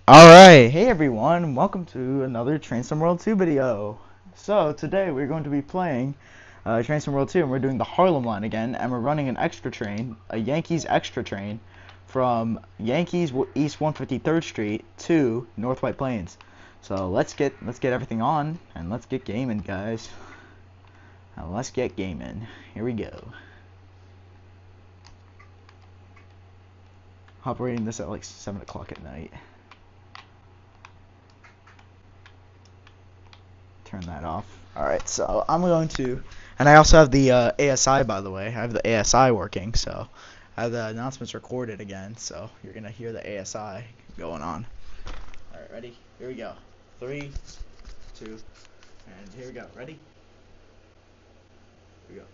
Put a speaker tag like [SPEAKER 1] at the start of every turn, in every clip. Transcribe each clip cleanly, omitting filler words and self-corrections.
[SPEAKER 1] Alright, hey everyone, welcome to another Train Sim World 2 video. So, today we're going to be playing Train Sim World 2, and we're doing the Harlem line again, and we're running an extra train, a Yankees extra train, from Yankees East 153rd Street to North White Plains. So, let's get everything on, and let's get gaming, guys. Now, let's get gaming. Here we go. Operating this at like 7 o'clock at night. Turn that off. Alright, so I'm going to, and I also have the ASI, by the way. I have the ASI working, so I have the announcements recorded again, so you're going to hear the ASI going on. Alright, ready? Here we go. 3, 2, and here we go. Ready? Here we go.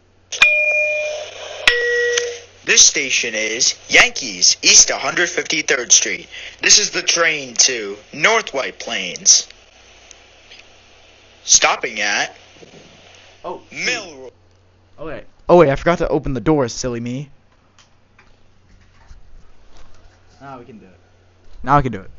[SPEAKER 1] This station is Yankees East 153rd Street. This is the train to North White Plains. Stopping at Mill. Oh wait, I forgot to open the doors, silly me. Now we can do it. Now I can do it.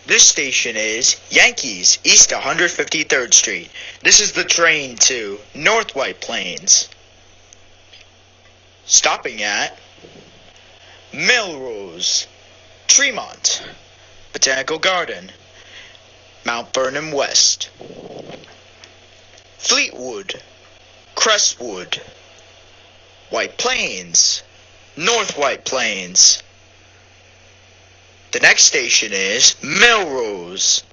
[SPEAKER 1] This station is Yankees East 153rd Street. This is the train to North White Plains. Stopping at Melrose, Tremont, Botanical Garden, Mount Vernon West, Fleetwood, Crestwood, White Plains, North White Plains. The next station is Melrose.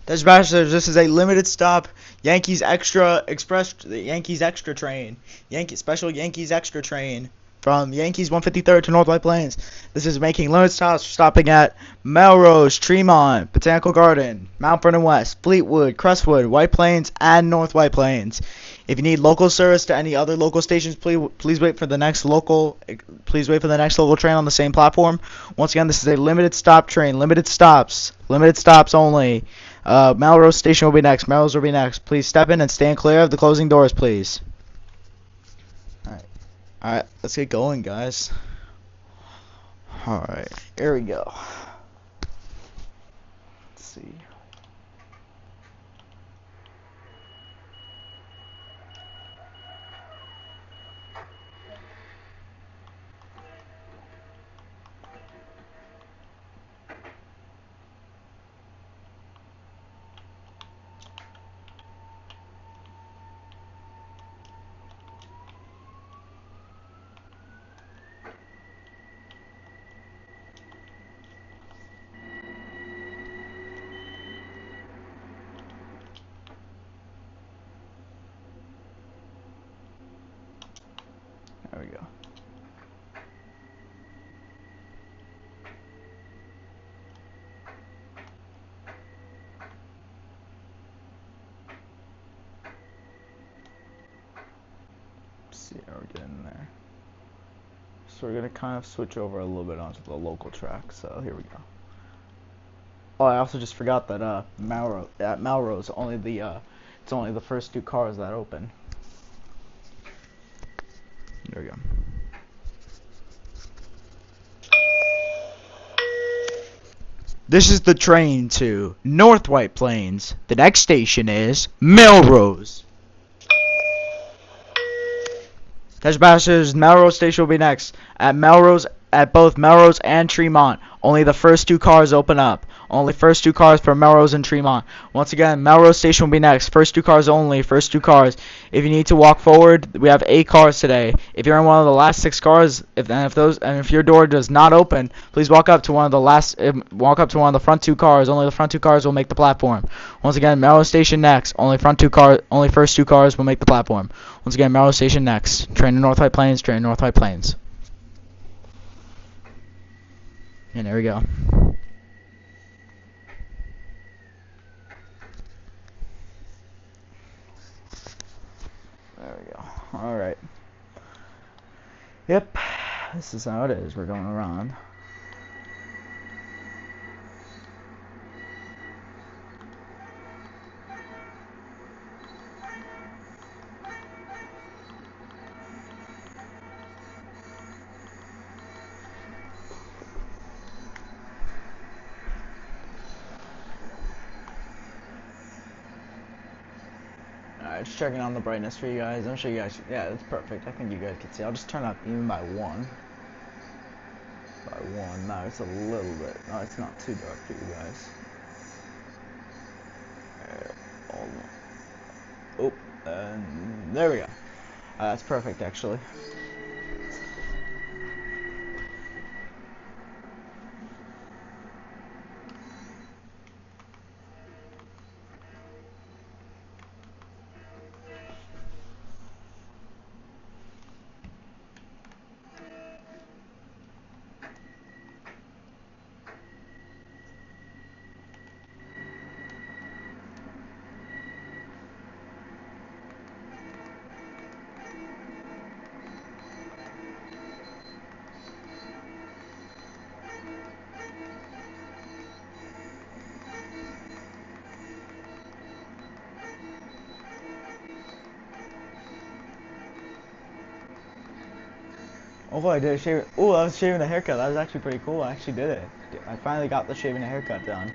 [SPEAKER 1] Dispatchers, this is a limited stop Yankees Extra Express, the Yankees Extra train, special Yankees Extra train from Yankees 153rd to North White Plains. This is making limited stops, stopping at Melrose, Tremont, Botanical Garden, Mount Vernon West, Fleetwood, Crestwood, White Plains, and North White Plains. If you need local service to any other local stations, please wait for the next local. Please wait for the next local train on the same platform. Once again, this is a limited stop train. Limited stops only. Melrose Station will be next. Melrose will be next. Please step in and stand clear of the closing doors, please. Alright, let's get going, guys. Alright, here we go. Let's see. There we go. Let's see how we're getting there. So we're gonna kind of switch over a little bit onto the local track. So here we go. Oh, I also just forgot that Melrose only it's only the first two cars that open. There we go. This is the train to North White Plains. The next station is Melrose. Dispatchers, Melrose Station will be next. At both Melrose and Tremont, only the first two cars open up. Only first two cars for Melrose and Tremont. Once again, Melrose Station will be next. First two cars only. First two cars. If you need to walk forward, we have 8 cars today. If you're in one of the last 6 cars, if your door does not open, please walk up to one of the front two cars. Only the front two cars will make the platform. Once again, Melrose Station next. Only first two cars will make the platform. Once again, Melrose Station next. Train to North White Plains. Train to North White Plains. And there we go. There we go. Alright. Yep. This is how it is. We're going around. Alright, just checking on the brightness for you guys. I'm sure you guys, yeah, that's perfect. I think you guys can see. I'll just turn up even by one. No, it's a little bit. No, it's not too dark for you guys. Hold on. Oh, and there we go. That's perfect, actually. Oh, I did a shave. Oh, I was shaving a haircut. That was actually pretty cool. I actually did it. I finally got the shaving a haircut done.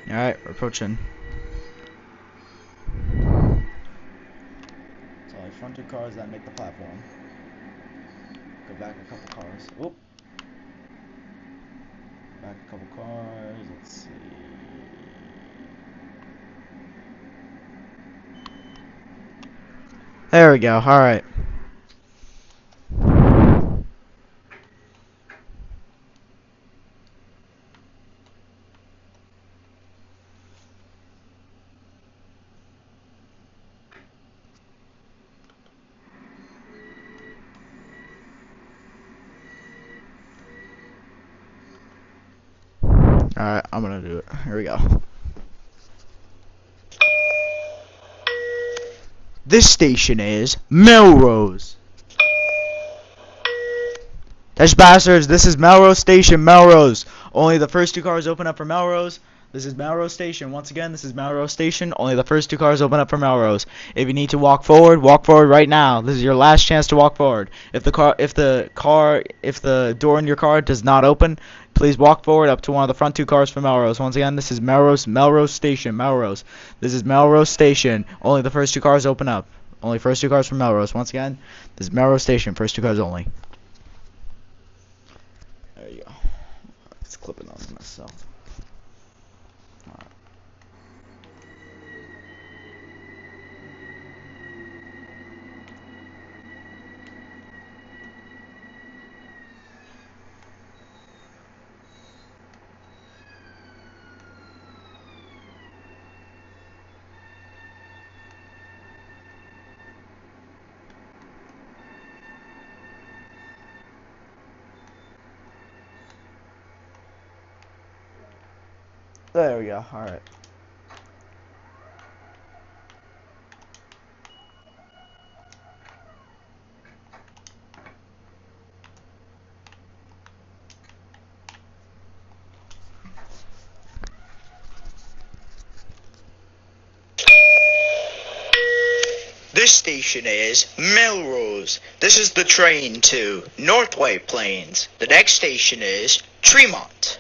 [SPEAKER 1] Alright, we're approaching. It's only front two cars that make the platform. Go back a couple cars. Oop. Back a couple cars. Let's see. There we go. Alright. Alright, I'm gonna do it. Here we go. This station is Melrose. Dash bastards, this is Melrose Station, Melrose. Only the first two cars open up for Melrose. This is Melrose Station. Once again, this is Melrose Station. Only the first two cars open up for Melrose. If you need to walk forward right now. This is your last chance to walk forward. If the door in your car does not open, please walk forward up to one of the front two cars for Melrose. Once again, this is Melrose Station, Melrose. This is Melrose Station. Only the first two cars open up. Only first two cars for Melrose. Once again, this is Melrose Station. First two cars only. There you go. It's clipping on myself. Alright. There we go. Alright. This station is Melrose. This is the train to North White Plains. The next station is Tremont.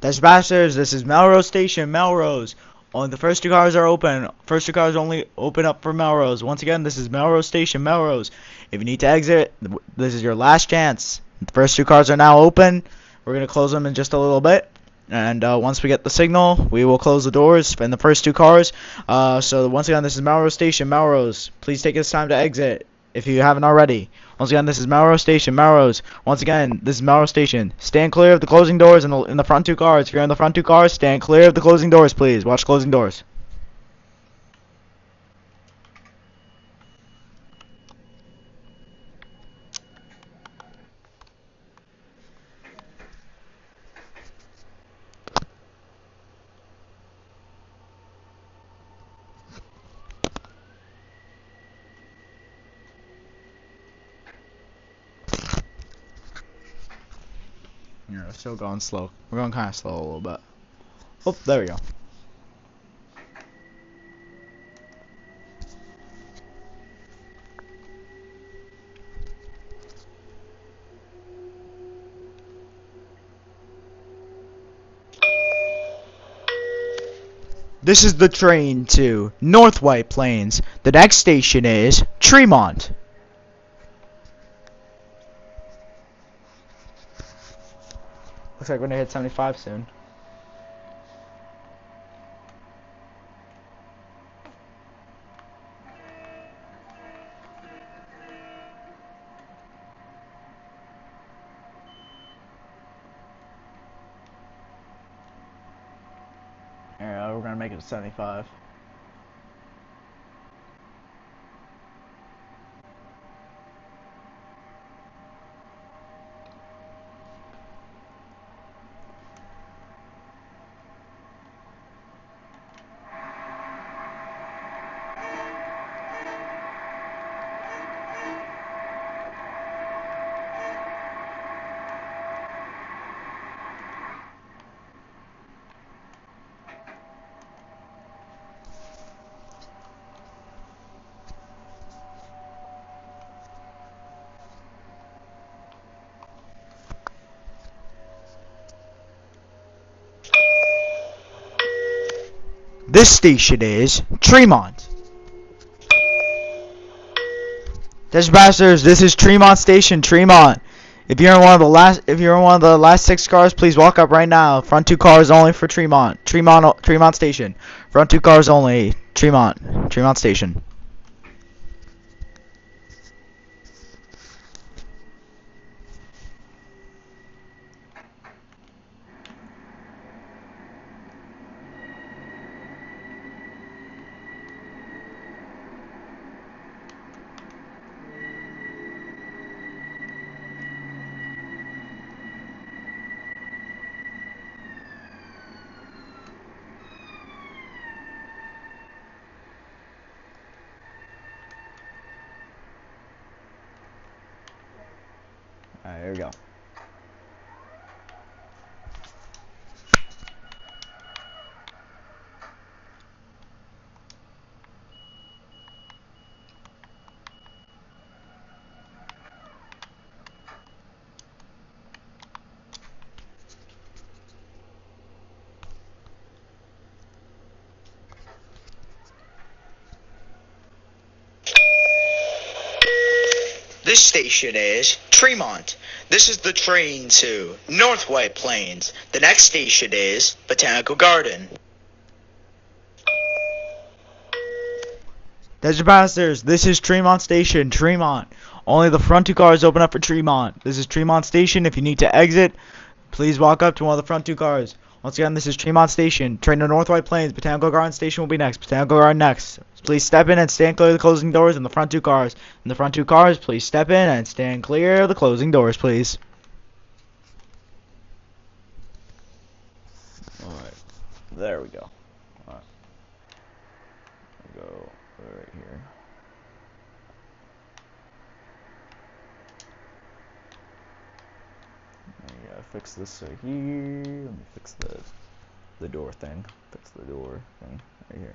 [SPEAKER 1] Dispatchers, this is Melrose Station, Melrose. Only the first two cars are open. First two cars only open up for Melrose. Once again, this is Melrose Station, Melrose. If you need to exit, this is your last chance. The first two cars are now open. We're going to close them in just a little bit. And once we get the signal, we will close the doors in the first two cars. So once again, this is Melrose Station, Melrose. Please take this time to exit if you haven't already. Once again, this is Melrose Station, Melrose. Once again, this is Melrose Station. Stand clear of the closing doors in the front two cars. If you're in the front two cars, stand clear of the closing doors, please. Watch closing doors. Yeah, we're still going slow. We're going kind of slow a little bit. Oh, there we go. This is the train to North White Plains. The next station is Tremont. Looks like we're gonna hit 75 soon. Yeah, we're gonna make it to 75. This station is Tremont. Dispatchers, this is Tremont Station, Tremont. If you're in one of the last 6 cars, please walk up right now. Front 2 cars only for Tremont. Tremont Station. Front 2 cars only. Tremont Station. Alright, here we go. This station is Tremont. This is the train to North White Plains. The next station is Botanical Garden. Desert Passers, this is Tremont Station, Tremont. Only the front 2 cars open up for Tremont. This is Tremont Station. If you need to exit, please walk up to one of the front 2 cars. Once again, this is Tremont Station. Train to North White Plains. Botanical Garden Station will be next. Botanical Garden next. Please step in and stand clear of the closing doors in the front 2 cars. In the front 2 cars, please step in and stand clear of the closing doors, please. Alright. There we go. Alright. Go right here. Yeah, fix this right here. Let me fix the door thing. Fix the door thing right here.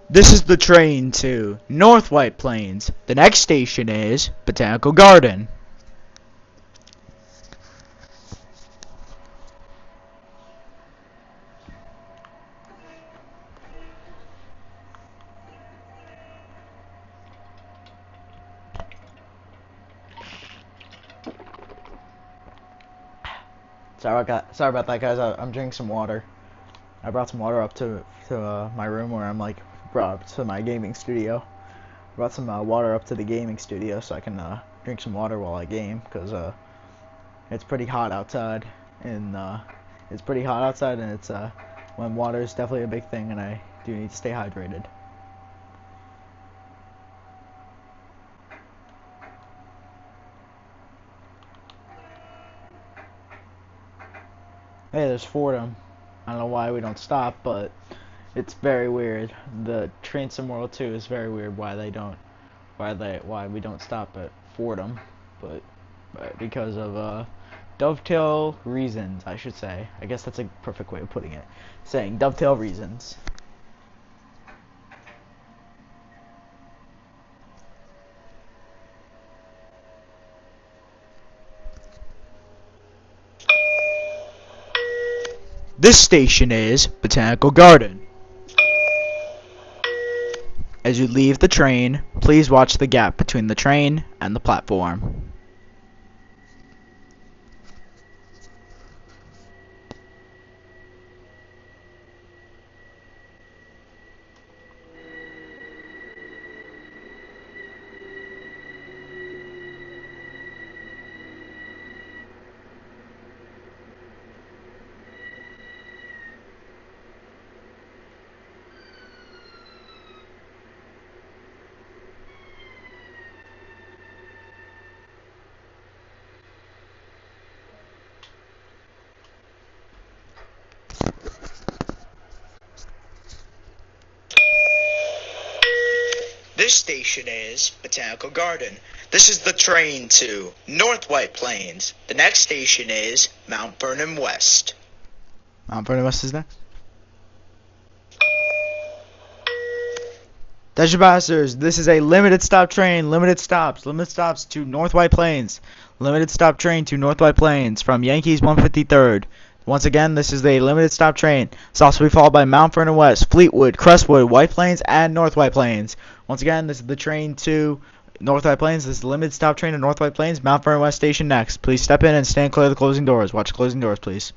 [SPEAKER 1] This is the train to North White Plains. The next station is Botanical Garden. Sorry about that, guys. I'm drinking some water. I brought some water up to my room where I'm like brought up to my gaming studio. Brought some water up to the gaming studio so I can drink some water while I game, because it's pretty hot outside, and it's when water is definitely a big thing, and I do need to stay hydrated. Hey, there's Fordham. I don't know why we don't stop, but it's very weird. The train sim world 2 is very weird why we don't stop at Fordham, but because of dovetail reasons, I should say. I guess that's a perfect way of putting it. Saying dovetail reasons. This station is Botanical Garden. As you leave the train, please watch the gap between the train and the platform. This station is Botanical Garden. This is the train to North White Plains. The next station is Mount Vernon West. Mount Vernon West is next. Attention passengers, this is a limited stop train. Limited stops to North White Plains. Limited stop train to North White Plains from Yankees 153rd. Once again, this is a limited stop train. Stops will be followed by Mount Vernon West, Fleetwood, Crestwood, White Plains, and North White Plains. Once again, this is the train to North White Plains. This is the limited stop train to North White Plains. Mount Vernon West station next. Please step in and stand clear of the closing doors. Watch the closing doors, please.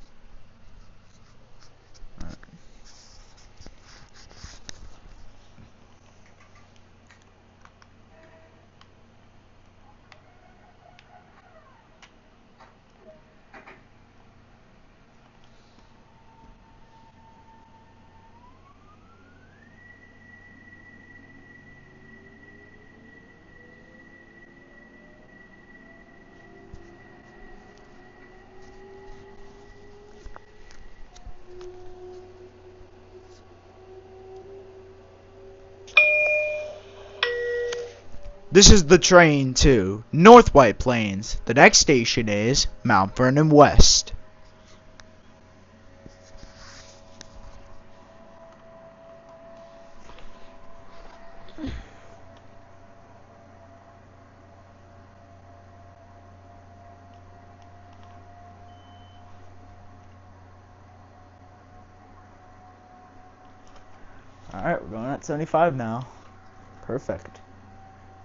[SPEAKER 1] This is the train to North White Plains. The next station is Mount Vernon West. Alright, we're going at 75 now. Perfect.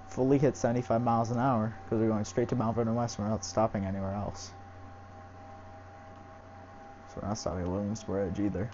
[SPEAKER 1] Fully hit 75 miles an hour because we're going straight to Mount Vernon West. We're not stopping anywhere else. So we're not stopping at Williamsburg either.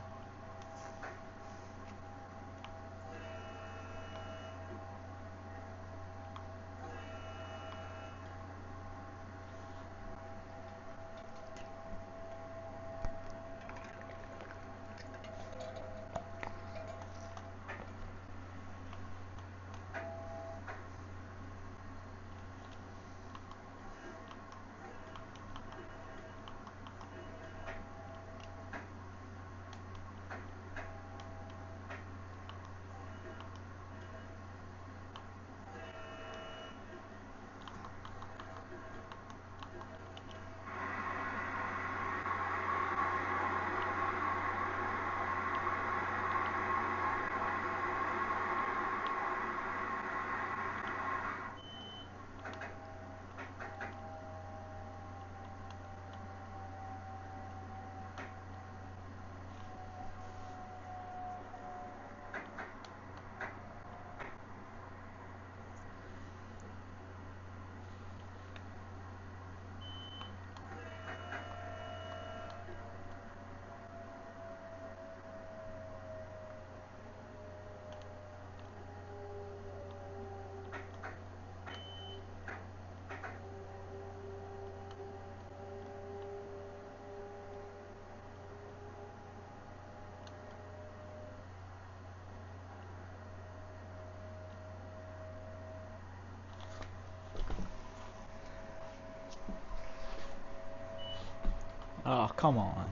[SPEAKER 1] Oh, come on.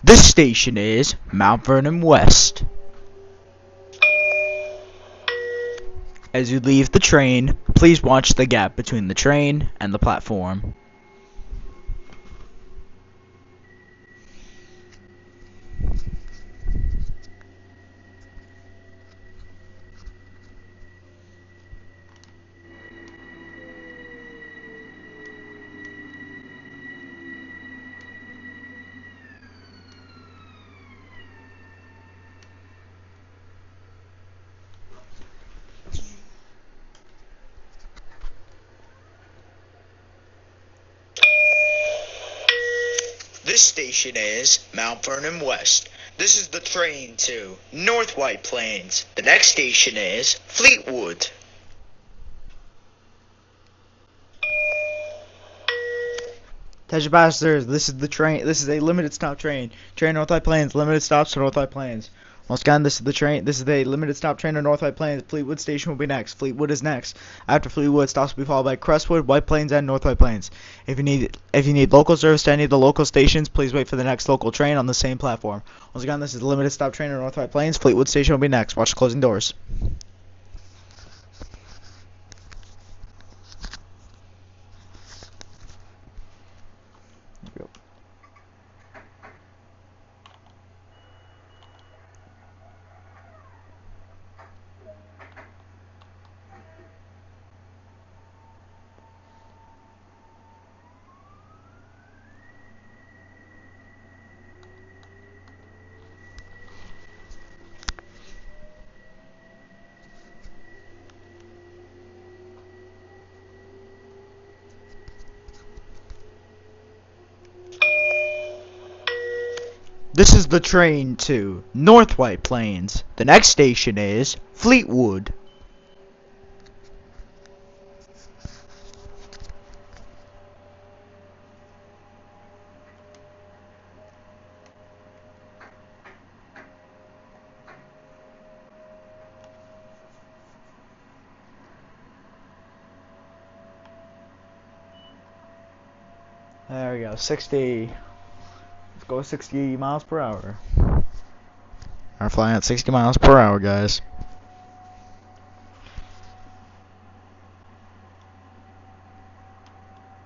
[SPEAKER 1] This station is Mount Vernon West. As you leave the train, please watch the gap between the train and the platform. This station is Mount Vernon West. This is the train to North White Plains. The next station is Fleetwood. Attention passengers, this is the train. This is a limited stop train. Train North White Plains. Limited stops to North White Plains. Once again, this is the train. This is a limited stop train to North White Plains. Fleetwood station will be next. Fleetwood is next. After Fleetwood, stops will be followed by Crestwood, White Plains, and North White Plains. If you need local service to any of the local stations, please wait for the next local train on the same platform. Once again, this is a limited stop train to North White Plains. Fleetwood station will be next. Watch the closing doors. This is the train to North White Plains. The next station is Fleetwood. There we go, 60. Let's go 60 miles per hour. We're flying at 60 miles per hour, guys.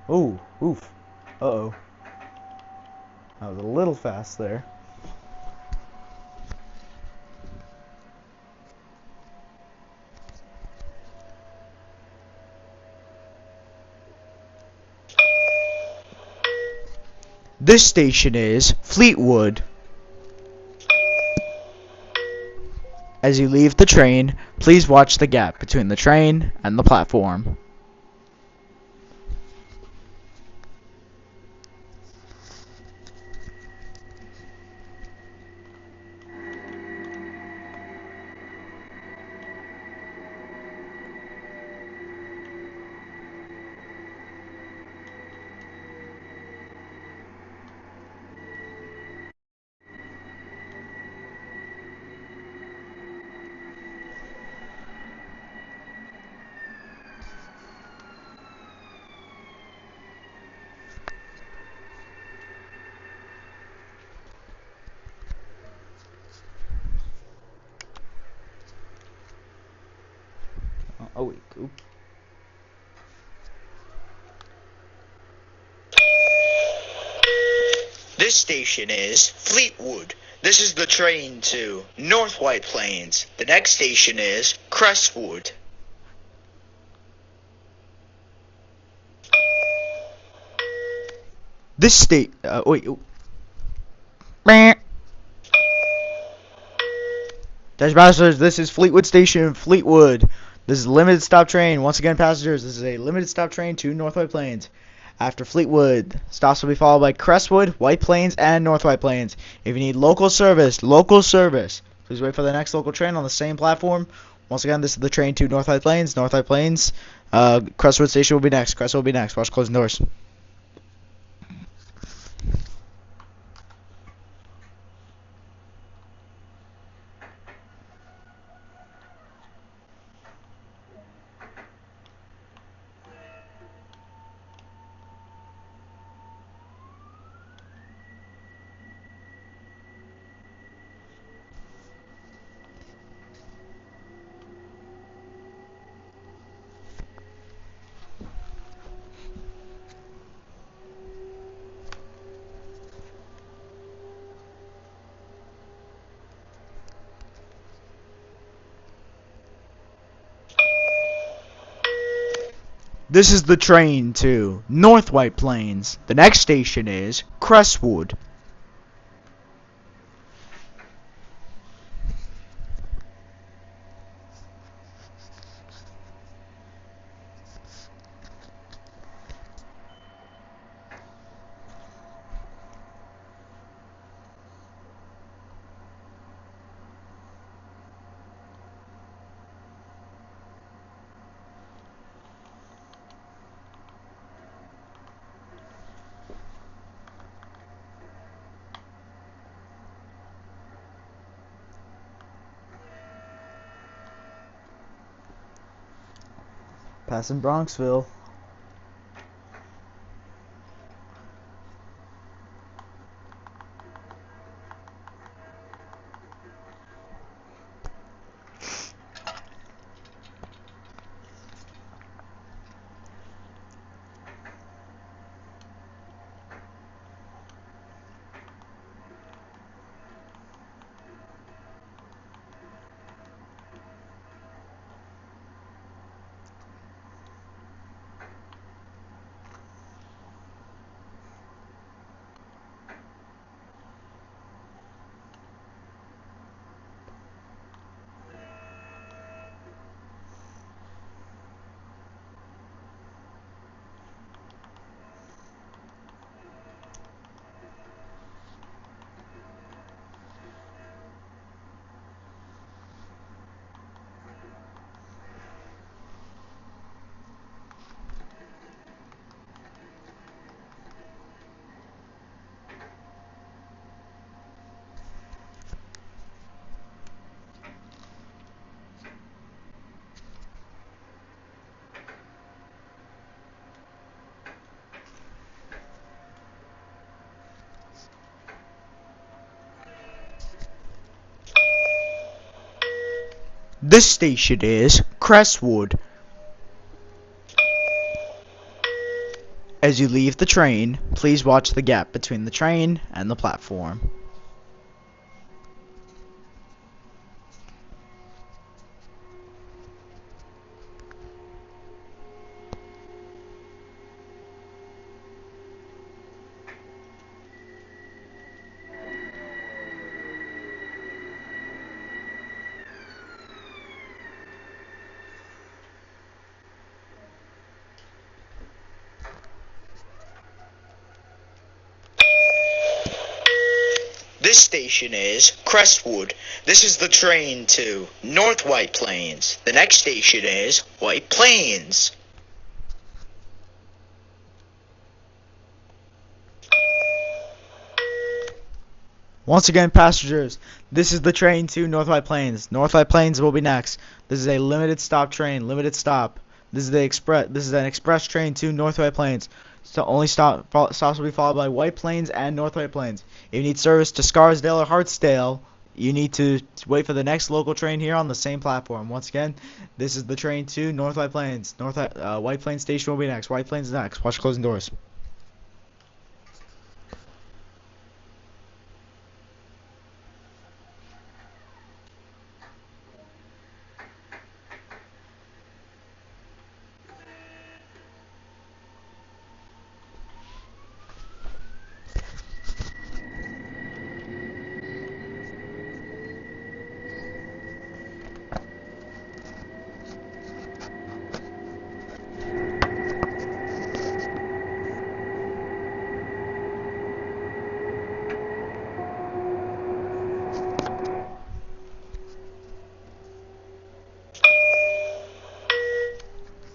[SPEAKER 1] Ooh, oof. Uh-oh. That was a little fast there. This station is Fleetwood. As you leave the train, please watch the gap between the train and the platform. Oh wait, oop. This station is Fleetwood. This is the train to North White Plains. The next station is Crestwood. This state. Wait. Dash passengers, this is Fleetwood Station, Fleetwood. This is a limited stop train. Once again, passengers, this is a limited stop train to North White Plains. After Fleetwood, stops will be followed by Crestwood, White Plains, and North White Plains. If you need local service, please wait for the next local train on the same platform. Once again, this is the train to North White Plains. North White Plains. Crestwood Station will be next. Crestwood will be next. Watch closing doors. This is the train to North White Plains. The next station is Crestwood. Passing Bronxville. This station is Crestwood. As you leave the train, please watch the gap between the train and the platform. This station is Crestwood. This is the train to North White Plains. The next station is White Plains. Once again, passengers, this is the train to North White Plains. North White Plains will be next. This is a limited stop train, limited stop. This is an express train to North White Plains. So only stops will be followed by White Plains and North White Plains. If you need service to Scarsdale or Hartsdale, you need to wait for the next local train here on the same platform. Once again, this is the train to North White Plains. White Plains station will be next. White Plains is next. Watch closing doors.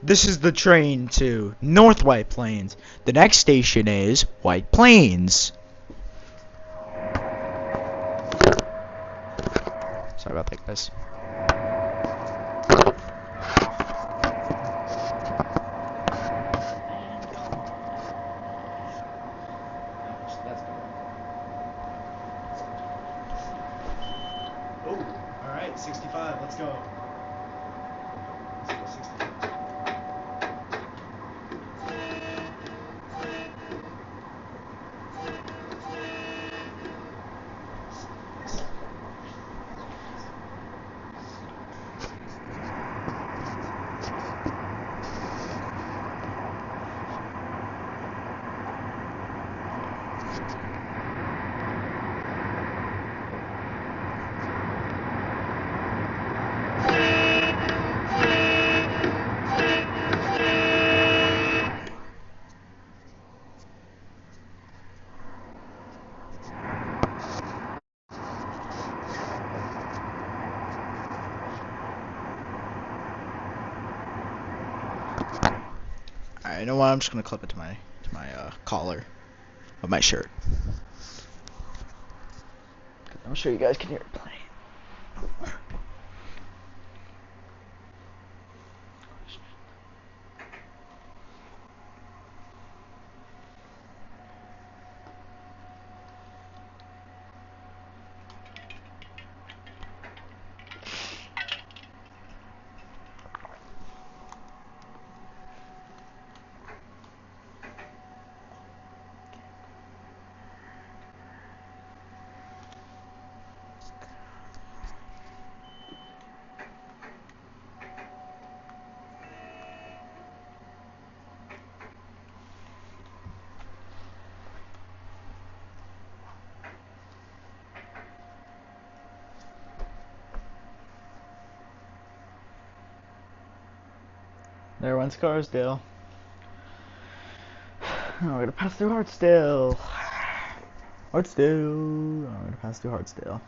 [SPEAKER 1] This is the train to North White Plains. The next station is White Plains. Sorry about that, guys. Oh, all right, 65. Let's go. Let's go 65. Alright, you know what? I'm just gonna clip it to my collar of my shirt. I'm sure you guys can hear it playing. There went Scarsdale. Oh, we're gonna pass through Hartsdale. Hartsdale. Oh, we're gonna pass through Hartsdale.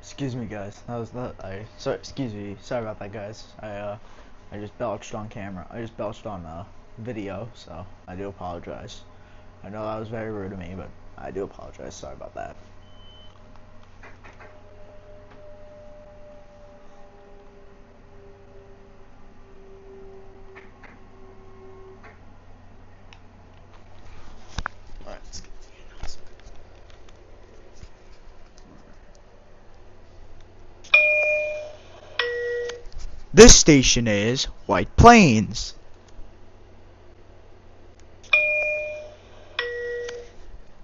[SPEAKER 1] Excuse me, guys. That was that. Sorry. Excuse me. Sorry about that, guys. I just belched on camera. I just belched on video. So I do apologize. I know that was very rude of me, but I do apologize. Sorry about that. All right. Let's get to the announcement. This station is White Plains.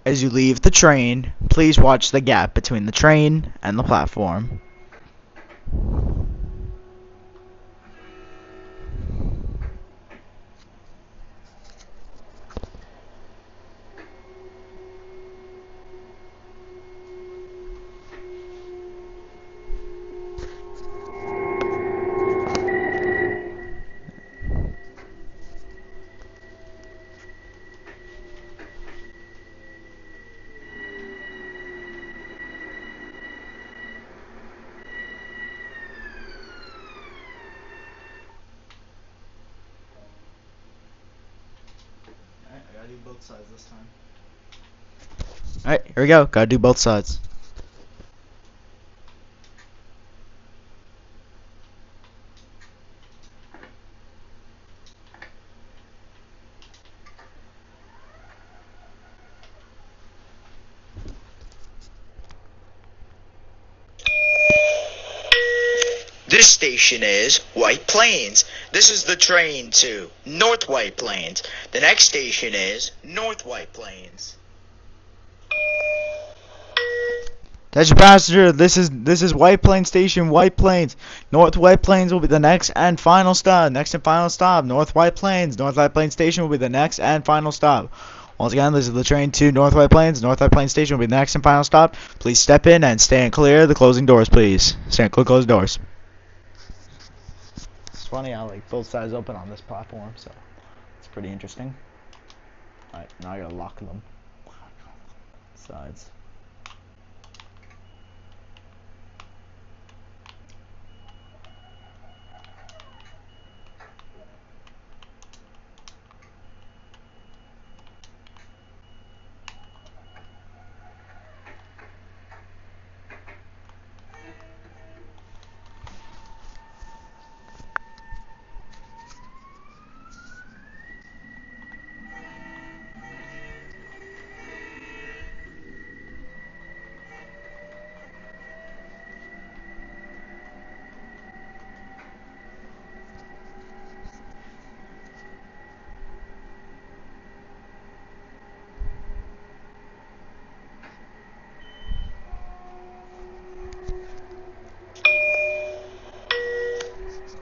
[SPEAKER 1] As you leave the train, please watch the gap between the train and the platform. do both sides this time. Alright, here we go. Gotta do both sides.
[SPEAKER 2] This station is White Plains. This is the train to North White Plains. The next station is North White Plains.
[SPEAKER 1] Attention passenger, this is White Plains Station, White Plains. North White Plains will be the next and final stop. Next and final stop, North White Plains. North White Plains Station will be the next and final stop. Once again, this is the train to North White Plains. North White Plains Station will be the next and final stop. Please step in and stand clear of the closing doors, please. Stand clear of closed doors. It's funny how like both sides open on this platform, so it's pretty interesting. Alright, now I gotta lock them. Sides.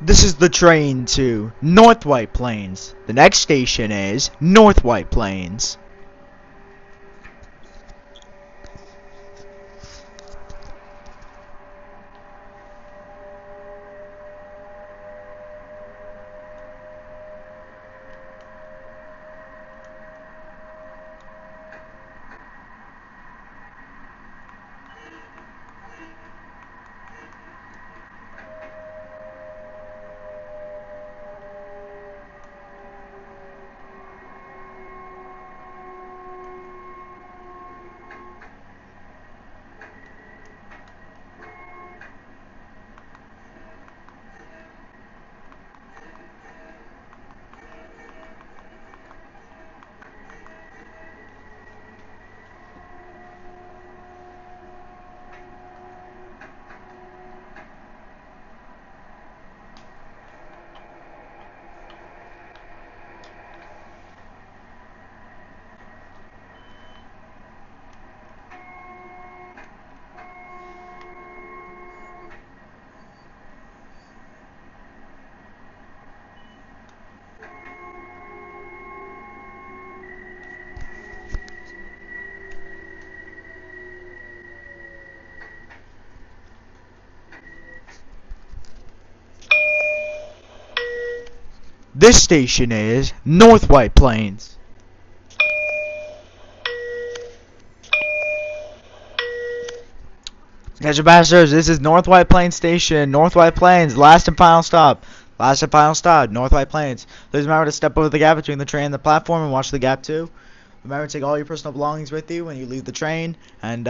[SPEAKER 1] This is the train to North White Plains. The next station is North White Plains. This station is North White Plains. Attention passengers, this is North White Plains Station, North White Plains, last and final stop. Last and final stop, North White Plains. Please remember to step over the gap between the train and the platform and watch the gap too. Remember to take all your personal belongings with you when you leave the train. And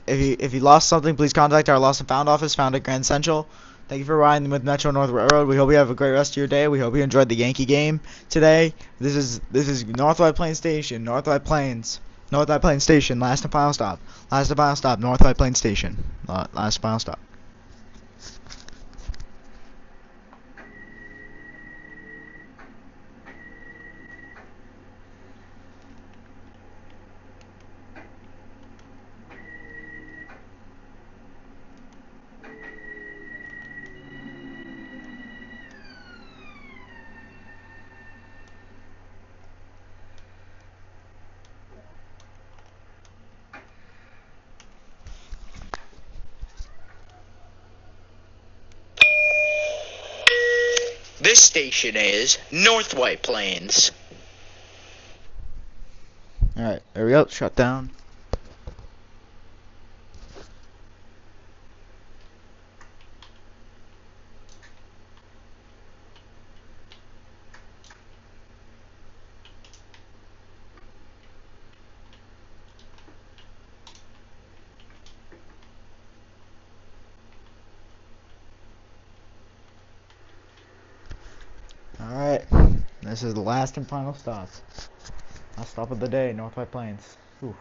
[SPEAKER 1] if you lost something, please contact our Lost and Found office found at Grand Central. Thank you for riding with Metro North Railroad. We hope you have a great rest of your day. We hope you enjoyed the Yankee game today. This is North White Plains Station, North White Plains. North White Plains Station, last and final stop. Last and final stop, North White Plains Station. Last and final stop.
[SPEAKER 2] This station is North White Plains.
[SPEAKER 1] Alright, there we go. Shut down. This is the last and final stop. Last stop of the day, North White Plains. Whew.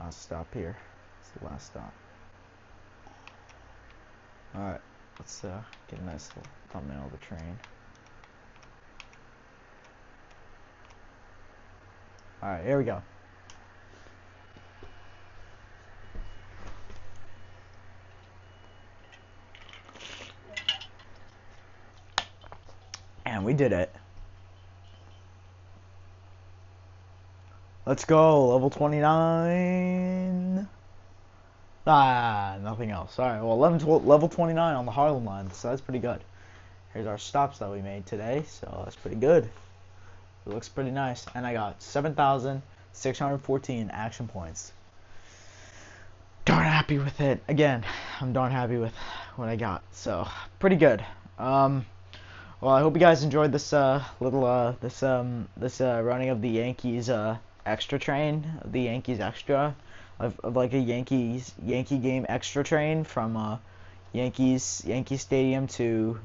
[SPEAKER 1] Last stop here. It's the last stop. Alright, let's get a nice little thumbnail of the train. Alright, here we go. And we did it. Let's go, level 29. Nothing else. Alright, well, level 29 on the Harlem line, so that's pretty good. Here's our stops that we made today, so that's pretty good. It looks pretty nice. And I got 7,614 action points. Darn happy with it. Again, I'm darn happy with what I got, so pretty good. Well, I hope you guys enjoyed this little running of the Yankees extra train, the Yankees extra, of like a Yankee game extra train from Yankee Stadium to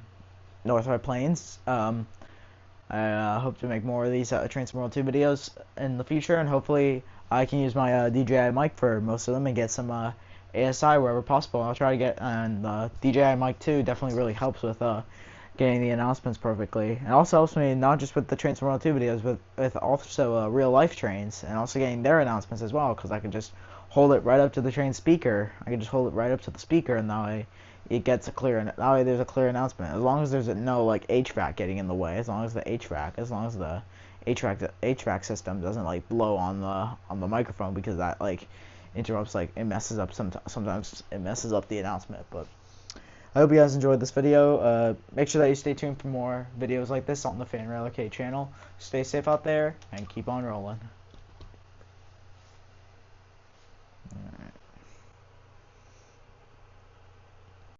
[SPEAKER 1] North White Plains. I hope to make more of these Trains World 2 videos in the future, and hopefully I can use my DJI mic for most of them and get some ASI wherever possible. I'll try to get, and DJI mic 2 definitely really helps with getting the announcements perfectly. It also helps me not just with the Trains World 2 videos, but with also real life trains, and also getting their announcements as well, because I can just hold it right up to the train speaker. I can just hold it right up to the speaker, and that way it gets a clear, that way there's a clear announcement. As long as there's no like HVAC getting in the way, as long as the HVAC system doesn't like blow on the microphone, because that like interrupts, like it messes up sometimes it messes up the announcement. But I hope you guys enjoyed this video. Make sure that you stay tuned for more videos like this on the Fan Rail Arcade channel. Stay safe out there and keep on rolling.